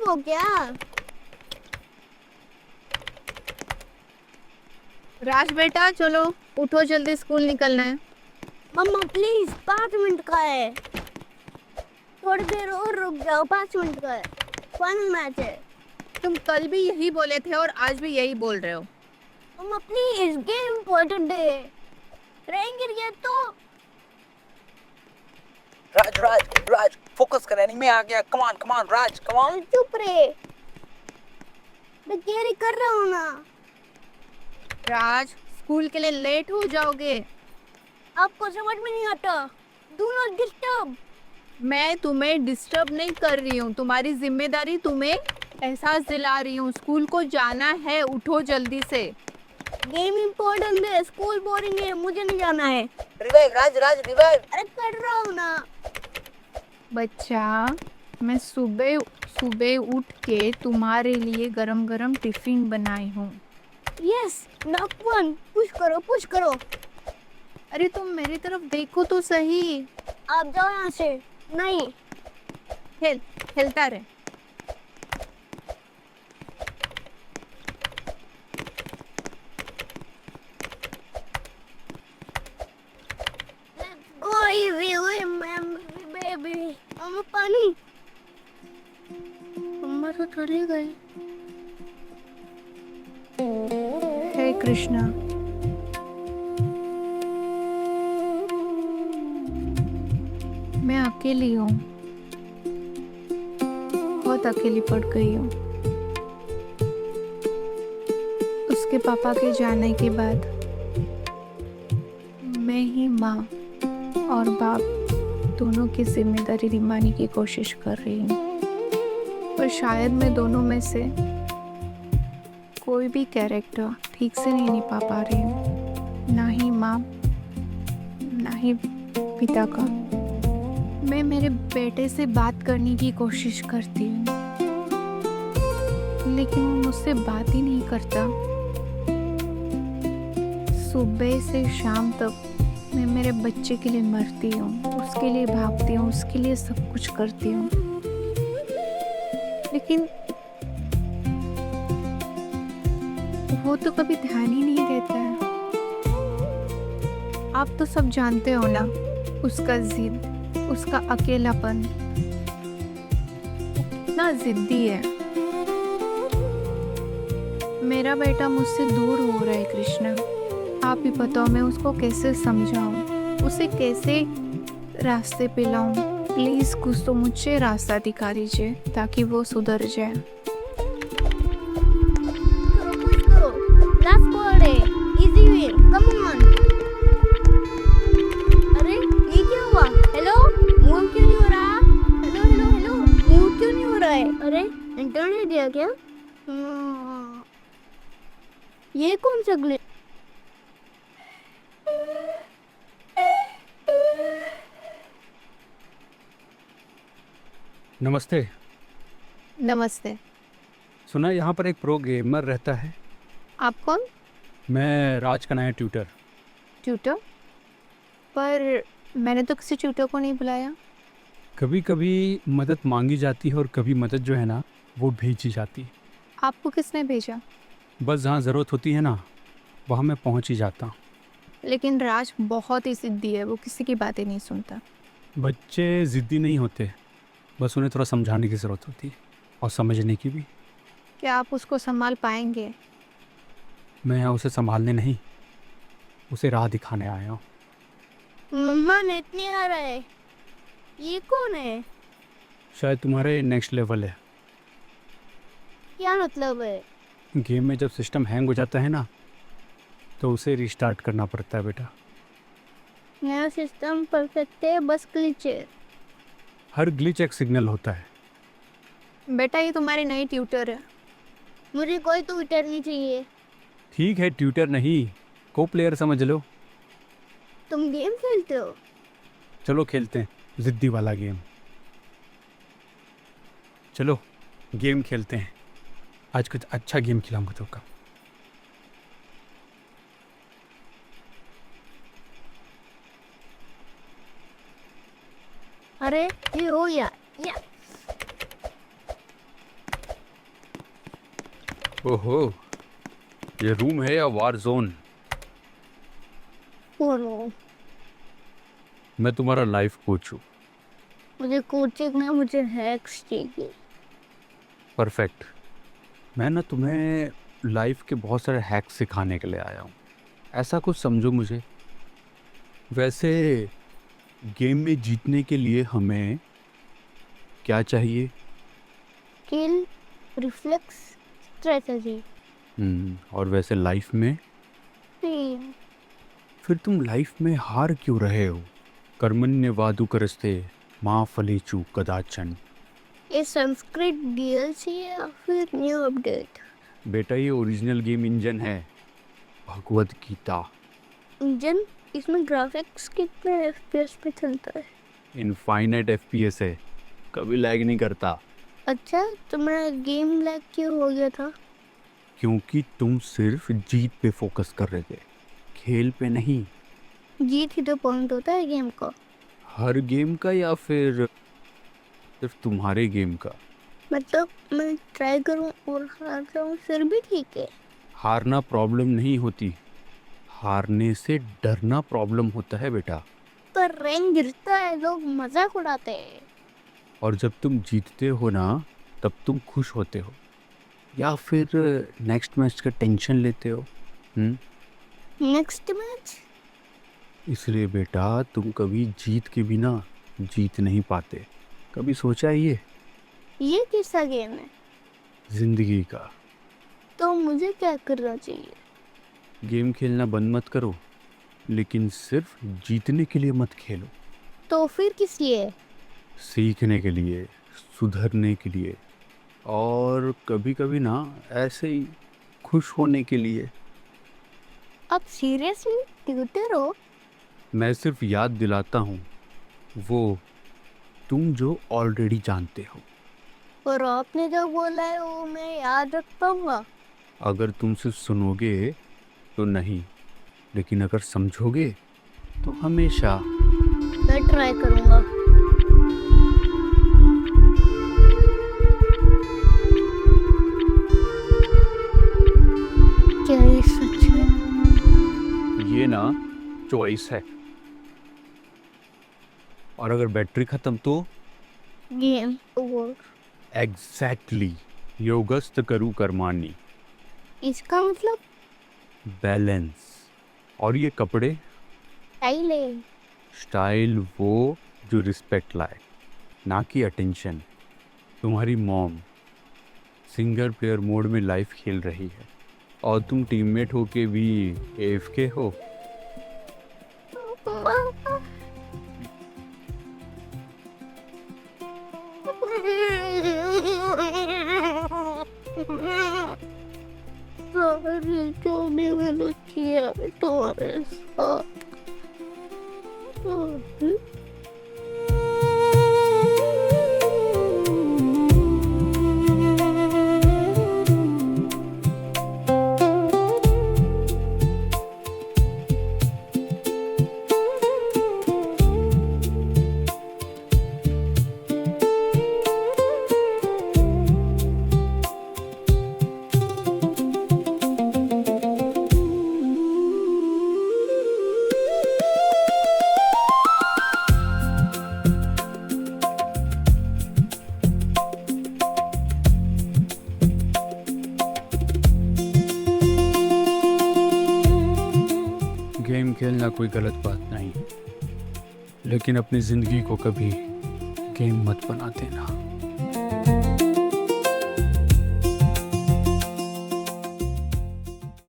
हो क्या? राज बेटा चलो उठो, जल्दी स्कूल निकलना है। मम्मा प्लीज 5 मिनट का है, थोड़ी देर और रुक जाओ, 5 मिनट का है, फाइनल मैच है। तुम कल भी यही बोले थे और आज भी यही बोल रहे हो। मम्मा प्लीज, गेम इम्पोर्टेंट है, रैंक गिर गया तो। राज राज राज फोकस कर, एनीमे आ गया। Come on Raj, come on. अरे चुप रे, मैं कैरी कर रहा हूँ ना। राज स्कूल के लिए लेट हो जाओगे। आपको समझ में नहीं आता, डू नॉट डिस्टर्ब। मैं तुम्हें डिस्टर्ब नहीं कर रही हूँ, तुम्हारी जिम्मेदारी तुम्हें एहसास दिला रही हूँ। स्कूल को जाना है, उठो जल्दी से। गेम इम्पोर्टेंट है, स्कूल बोरिंग है, मुझे नहीं जाना है। रिवाइव राज, राज रिवाइव। अरे कर रहा हूँ ना। बच्चा, मैं सुबह सुबह उठ के तुम्हारे लिए गरम गरम टिफिन बनाई हूँ। यस, नॉक वन, पुश करो पुश करो। अरे तुम मेरी तरफ देखो तो सही। आप जाओ यहाँ से। नहीं। खेलता रहे। ओए वे ओए मैम बेबी, मम्मा पानी। मम्मा तो चली गई। हे कृष्णा, मैं अकेली हूँ, बहुत अकेली पड़ गई हूँ। उसके पापा के जाने के बाद मैं ही माँ और बाप दोनों की जिम्मेदारी निभाने की कोशिश कर रही हूँ, पर शायद मैं दोनों में से कोई भी कैरेक्टर ठीक से नहीं निभा पा रही हूँ, ना ही माँ ना ही पिता का। मैं मेरे बेटे से बात करने की कोशिश करती हूँ, लेकिन वो मुझसे बात ही नहीं करता। सुबह से शाम तक मैं मेरे बच्चे के लिए मरती हूँ, उसके लिए भागती हूँ, उसके लिए सब कुछ करती हूँ, लेकिन वो तो कभी ध्यान ही नहीं देता है। आप तो सब जानते हो ना, उसका जिद, उसका अकेलापन, कितना जिद्दी है। मेरा बेटा मुझसे दूर हो रहा है कृष्णा, आप ही बताओ मैं उसको कैसे समझाऊं, उसे कैसे रास्ते पे लाऊं। प्लीज कुछ तो मुझे रास्ता दिखा दीजिए ताकि वो सुधर जाए। करो पुश करो, लास्ट बॉल है, इजी विन, कम ऑन। अरे ये क्या हुआ? हेलो, मूव क्यों नहीं हो रहा? हेलो हेलो हेलो, मूव क्यों नहीं हो रहा है? अरे इंटरनेट दिया क्या? ये कौन सा ग्लिच? नमस्ते। नमस्ते। सुना है यहाँ पर एक प्रो गेमर रहता है। आप कौन? मैं राज का नया ट्यूटर। ट्यूटर? पर मैंने तो किसी ट्यूटर को नहीं बुलाया। कभी कभी मदद मांगी जाती है और कभी मदद जो है ना वो भेजी जाती है। आपको किसने भेजा? बस जहाँ ज़रूरत होती है ना वहाँ मैं पहुँच ही जाता हूँ। लेकिन राज बहुत ही जिद्दी है, वो किसी की बातें नहीं सुनता। बच्चे ज़िद्दी नहीं होते, बस उन्हें थोड़ा समझाने की ज़रूरत होती है और समझने की भी। क्या आप उसको संभाल पाएंगे? मैं यहाँ उसे संभालने नहीं, उसे राह दिखाने आया हूँ। मम्मा नेट नहीं आ रहा है, ये कौन है? शायद तुम्हारे नेक्स्ट लेवल है। क्या मतलब है? गेम में जब सिस्टम हैंग हो जाता है ना तो उसे रिस्टार्ट करना पड़ता है बेटा। नया सिस्टम परफेक्ट है, बस ग्लिच है। हर ग्लिच एक सिग्नल होता है। बेटा ये तुम्हारी नई ट्यूटर है। मुझे कोई ट्विटर नहीं चाहिए। ठीक है, ट्यूटर नहीं, को प्लेयर समझ लो। तुम गेम खेलते हो? चलो खेलते हैं जिद्दी वाला गेम। चलो गेम खेलते हैं, आज कुछ अच्छा गेम खिलाऊंगा तुमको। अरे ये हो या ओहो, ये रूम है या वार जोन? बोलो, मैं तुम्हारा लाइफ कोच हूँ। मुझे कोचिंग ना, मुझे हैक्स चाहिए। परफेक्ट। मैं ना तुम्हें लाइफ के बहुत सारे हैक्स सिखाने के लिए आया हूँ, ऐसा कुछ समझो मुझे। वैसे गेम में जीतने के लिए हमें क्या चाहिए? Skill, reflex, strategy. और वैसे लाइफ में? फिर तुम लाइफ में हार क्यों रहे हो? कर्मण्य वादु करस्ते माँ फलेचु कदाचन। ये संस्कृत डीएलसी या फिर न्यू अपडेट? बेटा ये ओरिजिनल गेम इंजन है, भगवद गीता। इंजन? इसमें ग्राफिक्स कितने एफपीएस पे चलता है? इनफाइनाइट एफपीएस है, कभी लैग नहीं करता। अच्छा, तो मेरा गेम लैग क्यों हो गया था? क्योंकि तुम सिर्फ जीत पे फोकस कर रहे थे, खेल पे नहीं। जीत ही तो पॉइंट होता है गेम का। हर गेम का या फिर सिर्फ तुम्हारे गेम का? मतलब मैं ट्राई करूं और हार जाऊं फिर भी ठीक है? हारना प्रॉब्लम नहीं होती, हारने से डरना प्रॉब्लम होता है बेटा। पर रैंक गिरता है, लोग मजाक उड़ाते हैं। और जब तुम जीतते हो ना, तब तुम खुश होते हो या फिर नेक्स्ट मैच का टेंशन लेते हो? Next match? इसलिए बेटा तुम कभी जीत के बिना जीत नहीं पाते। कभी सोचा है ये कैसा गेम है? जिंदगी का। तो मुझे क्या करना चाहिए? गेम खेलना बंद मत करो, लेकिन सिर्फ जीतने के लिए मत खेलो। तो फिर किस लिए? सीखने के लिए, सुधरने के लिए, और कभी कभी ना ऐसे ही खुश होने के लिए। आप सीरियसली ट्यूटर हो? मैं सिर्फ याद दिलाता हूँ वो तुम जो ऑलरेडी जानते हो। और आपने जो बोला है वो मैं याद रख पाऊंगा? अगर तुम सिर्फ सुनोगे तो नहीं, लेकिन अगर समझोगे तो हमेशा। मैं ट्राई करूंगा। क्या ये सच है? ये ना चॉइस है, और अगर बैटरी खत्म तो? Game over. एग्जैक्टली, योगस्थ करू कर्माणी। इसका मतलब? बैलेंस। और ये कपड़े? स्टाइल वो जो रिस्पेक्ट लाए, ना कि अटेंशन। तुम्हारी मॉम सिंगल प्लेयर मोड में लाइफ खेल रही है और तुम टीममेट होके भी AFK हो। सॉरी, जो भी मैंने किया है तुम्हारे साथ। गेम खेलना कोई गलत बात नहीं, लेकिन अपनी ज़िंदगी को कभी गेम मत बना देना।